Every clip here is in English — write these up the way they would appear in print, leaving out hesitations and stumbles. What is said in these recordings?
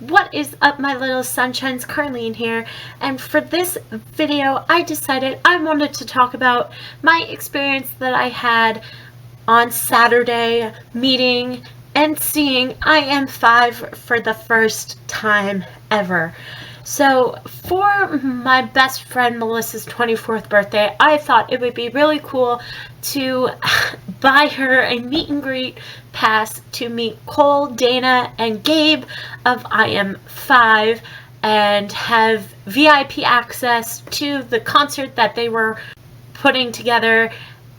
What is up, my little sunshines? Carlene here, and for this video I decided I wanted to talk about my experience that I had on Saturday meeting and seeing IM5 for the first time ever. So for my best friend Melissa's 24th birthday, I thought it would be really cool to buy her a meet and greet pass to meet Cole, Dana, and Gabe of IM5 and have VIP access to the concert that they were putting together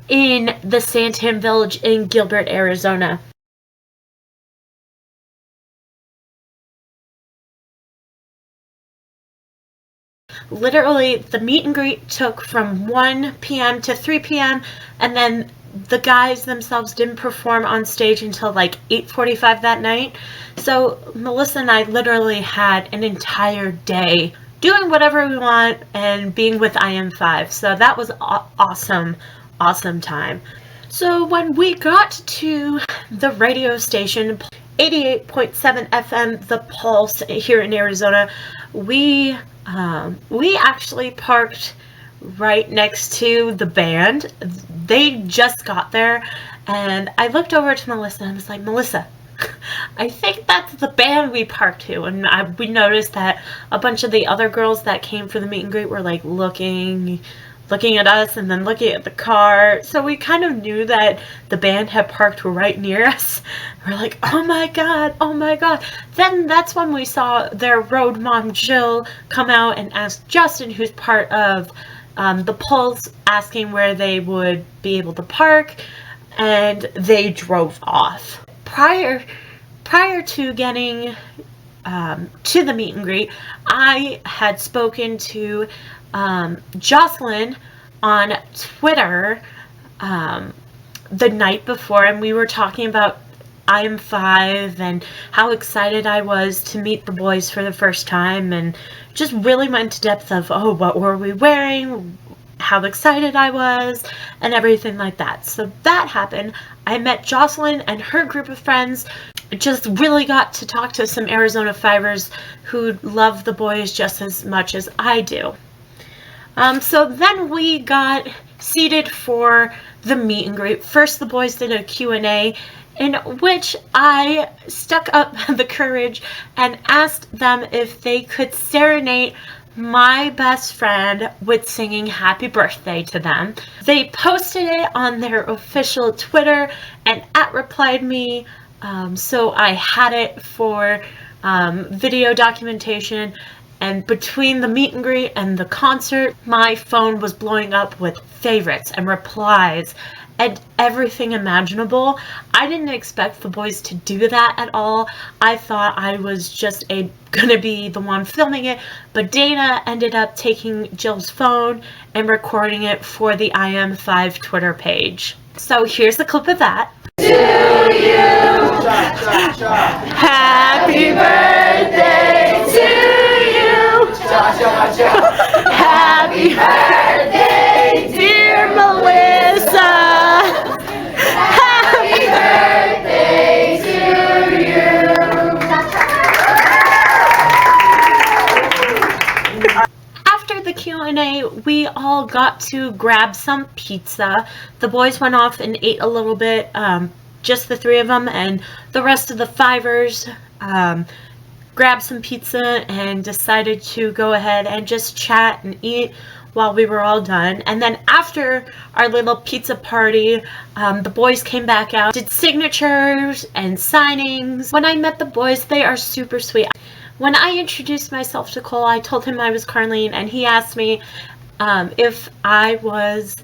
in the Santan Village in Gilbert, Arizona. Literally, the meet and greet took from 1 p.m. to 3 p.m. and then the guys themselves didn't perform on stage until like 8:45 that night. So Melissa and I literally had an entire day doing whatever we want and being with IM5. So that was awesome time. So when we got to the radio station, 88.7 FM, The Pulse here in Arizona, we actually parked right next to the band. They just got there, and I looked over to Melissa and I was like, Melissa, I think that's the band we parked to. And we noticed that a bunch of the other girls that came for the meet and greet were like looking at us and then looking at the car. So we kind of knew that the band had parked right near us. We're like, oh my god. Then that's when we saw their road mom Jill come out and ask Justin, who's part of the Pulse, asking where they would be able to park, and they drove off. Prior to getting to the meet and greet, I had spoken to Jocelyn on Twitter the night before, and we were talking about IM5 and how excited I was to meet the boys for the first time, and just really went into depth of, oh, what were we wearing, how excited I was, and everything like that. So that happened. I met Jocelyn and her group of friends. Just really got to talk to some Arizona Fivers who love the boys just as much as I do. So then we got seated for the meet and greet. First, the boys did a Q&A in which I stuck up the courage and asked them if they could serenade my best friend with singing happy birthday to them. They posted it on their official Twitter and @replied me, so I had it for video documentation. And between the meet and greet and the concert, my phone was blowing up with favorites and replies and everything imaginable. I didn't expect the boys to do that at all. I thought I was just gonna be the one filming it, but Dana ended up taking Jill's phone and recording it for the IM5 Twitter page. So here's a clip of that. To you, happy birthday to happy birthday, dear Melissa. Happy birthday to you. After the Q&A, we all got to grab some pizza. The boys went off and ate a little bit, just the three of them, and the rest of the Fivers grabbed some pizza and decided to go ahead and just chat and eat while we were all done. And then after our little pizza party, the boys came back out, did signatures and signings. When I met the boys, they are super sweet. When I introduced myself to Cole, I told him I was Carlene, and he asked me if I was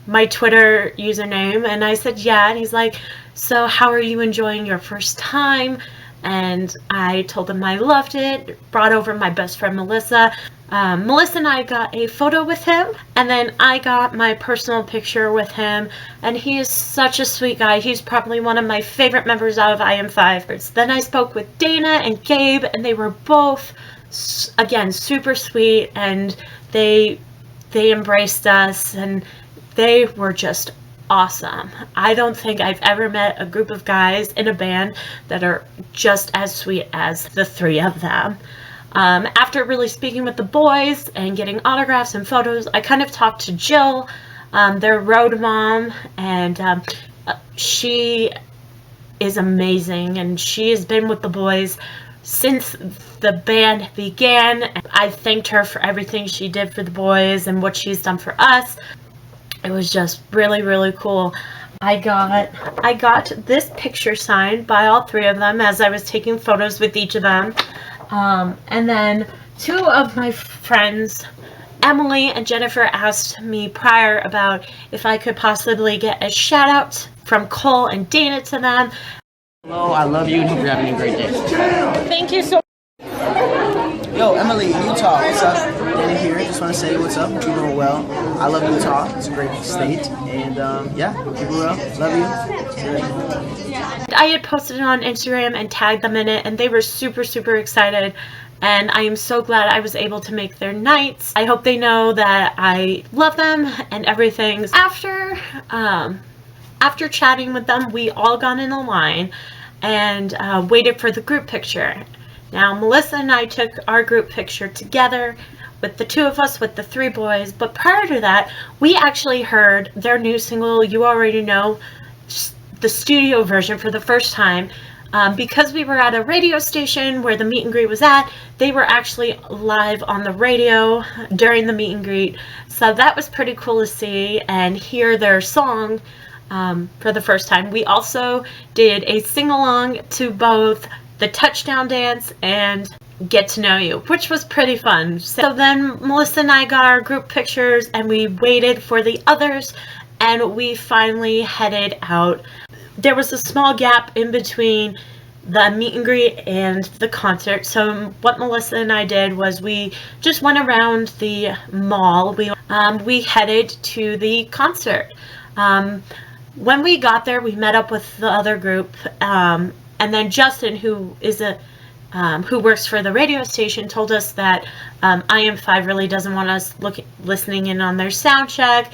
my Twitter username, and I said yeah, and he's like, so how are you enjoying your first time? And I told him I loved it, brought over my best friend Melissa. Melissa and I got a photo with him, and then I got my personal picture with him, and he is such a sweet guy. He's probably one of my favorite members out of IM5. Then I spoke with Dana and Gabe, and they were both, again, super sweet, and they embraced us, and they were just awesome. I don't think I've ever met a group of guys in a band that are just as sweet as the three of them. After really speaking with the boys and getting autographs and photos, I kind of talked to Jill, their road mom, and she is amazing, and she has been with the boys since the band began. I thanked her for everything she did for the boys and what she's done for us. It was just really, really cool. I got this picture signed by all three of them as I was taking photos with each of them. And then two of my friends, Emily and Jennifer, asked me prior about if I could possibly get a shout out from Cole and Dana to them. Hello, I love you and hope you're having a great day. Thank you so much. Yo, Emily, Utah, what's up? Danny here, just want to say what's up, you're doing well. I love Utah, it's a great state, and yeah, keep it well, love you. I had posted it on Instagram and tagged them in it, and they were super, super excited, and I am so glad I was able to make their nights. I hope they know that I love them and everything. After chatting with them, we all got in a line and waited for the group picture. Now, Melissa and I took our group picture together with the two of us, with the three boys, but prior to that, we actually heard their new single, You Already Know, the studio version, for the first time. Because we were at a radio station where the meet and greet was at, they were actually live on the radio during the meet and greet, so that was pretty cool to see and hear their song for the first time. We also did a sing-along to both the Touchdown Dance and Get to Know You, which was pretty fun. So then Melissa and I got our group pictures and we waited for the others, and we finally headed out. There was a small gap in between the meet and greet and the concert, so what Melissa and I did was we just went around the mall. We headed to the concert. When we got there, we met up with the other group, and then Justin, who works for the radio station, told us that IM5 really doesn't want us listening in on their sound check,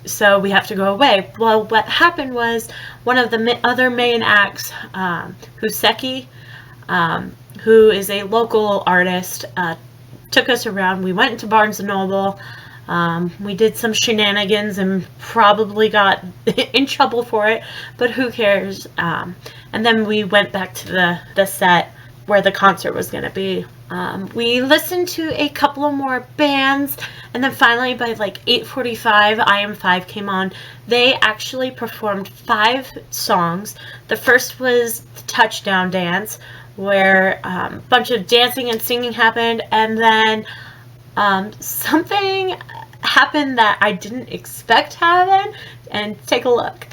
so we have to go away. Well, what happened was one of the other main acts, Huseki, who is a local artist, took us around. We went into Barnes & Noble. We did some shenanigans and probably got in trouble for it, but who cares? And then we went back to the set where the concert was going to be. We listened to a couple of more bands, and then finally by like 8:45, IM5 came on. They actually performed 5 songs. The first was the Touchdown Dance, where a bunch of dancing and singing happened, and then something happened that I didn't expect to happen, and take a look.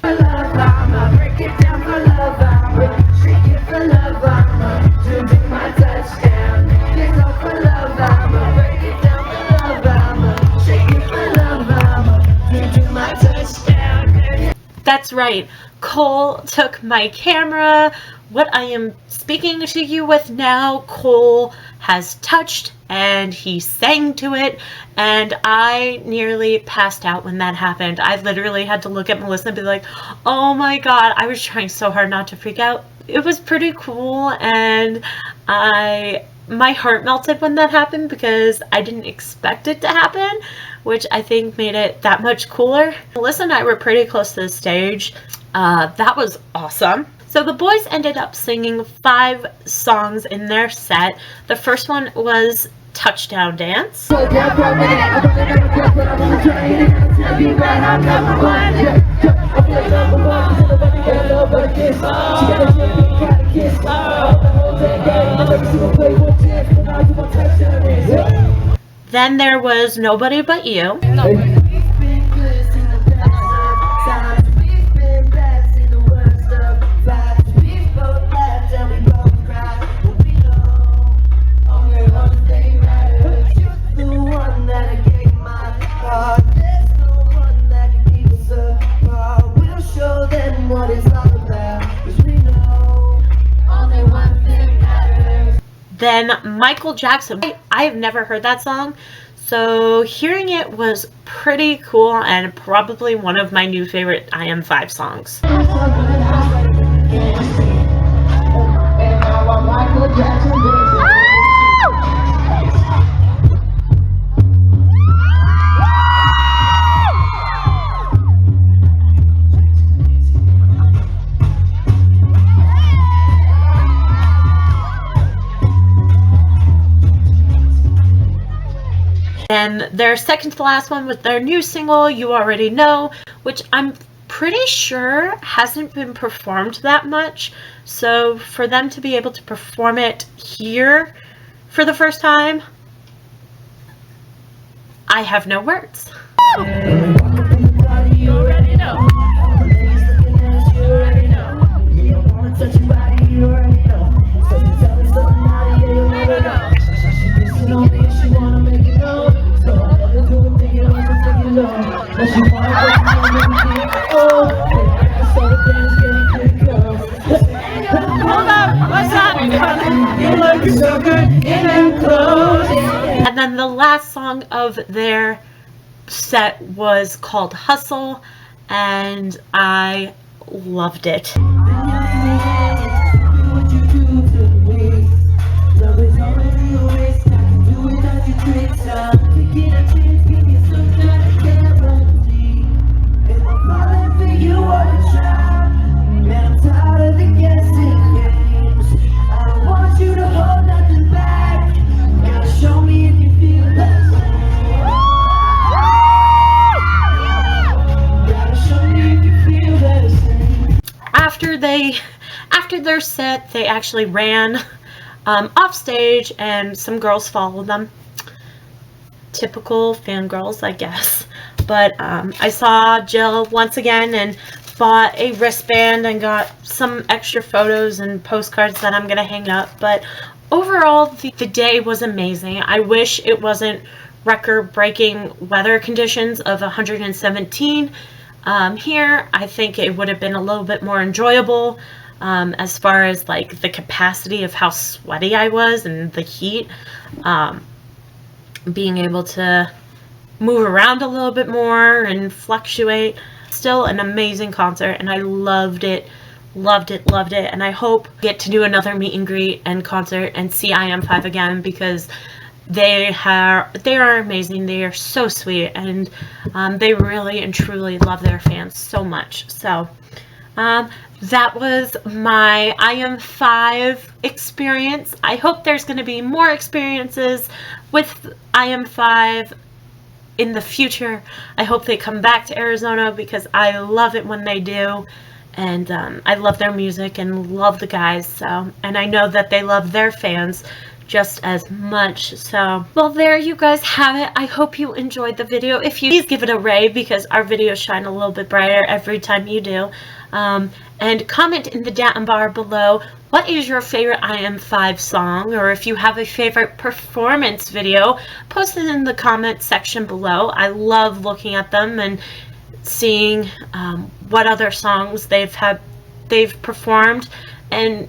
That's right, Cole took my camera. What I am speaking to you with now, Cole has touched and he sang to it, and I nearly passed out when that happened. I literally had to look at Melissa and be like, oh my god, I was trying so hard not to freak out. It was pretty cool, and my heart melted when that happened because I didn't expect it to happen, which I think made it that much cooler. Melissa and I were pretty close to the stage. That was awesome. So the boys ended up singing 5 songs in their set. The first one was Touchdown Dance. Then there was Nobody But You. Then Michael Jackson. I have never heard that song, So hearing it was pretty cool and probably one of my new favorite IM5 songs. And their second to last one was their new single, You Already Know, which I'm pretty sure hasn't been performed that much. So for them to be able to perform it here for the first time, I have no words. You already know. And then the last song of their set was called Hustle, and I loved it. After their set, they actually ran off stage, and some girls followed them. Typical fangirls, I guess. But I saw Jill once again and bought a wristband and got some extra photos and postcards that I'm gonna hang up. But overall, the day was amazing. I wish it wasn't record-breaking weather conditions of 117 here. I think it would have been a little bit more enjoyable as far as like the capacity of how sweaty I was and the heat. Being able to move around a little bit more and fluctuate. Still an amazing concert, and I loved it, and I hope I get to do another meet and greet and concert and see IM5 again, because they are amazing. They are so sweet, and they really and truly love their fans so much. So that was my IM5 experience. I hope there's going to be more experiences with IM5 in the future. I hope they come back to Arizona, because I love it when they do, and I love their music and love the guys. So, and I know that they love their fans just as much. So, well, there you guys have it. I hope you enjoyed the video. If you, please give it a rave, because our videos shine a little bit brighter every time you do. And comment in the down bar below, what is your favorite IM5 song, or if you have a favorite performance video, post it in the comment section below. I love looking at them and seeing what other songs they've performed, and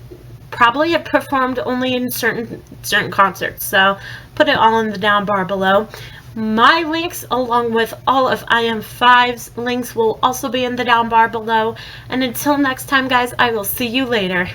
probably have performed only in certain concerts. So put it all in the down bar below. My links, along with all of IM5's links, will also be in the down bar below. And until next time, guys, I will see you later.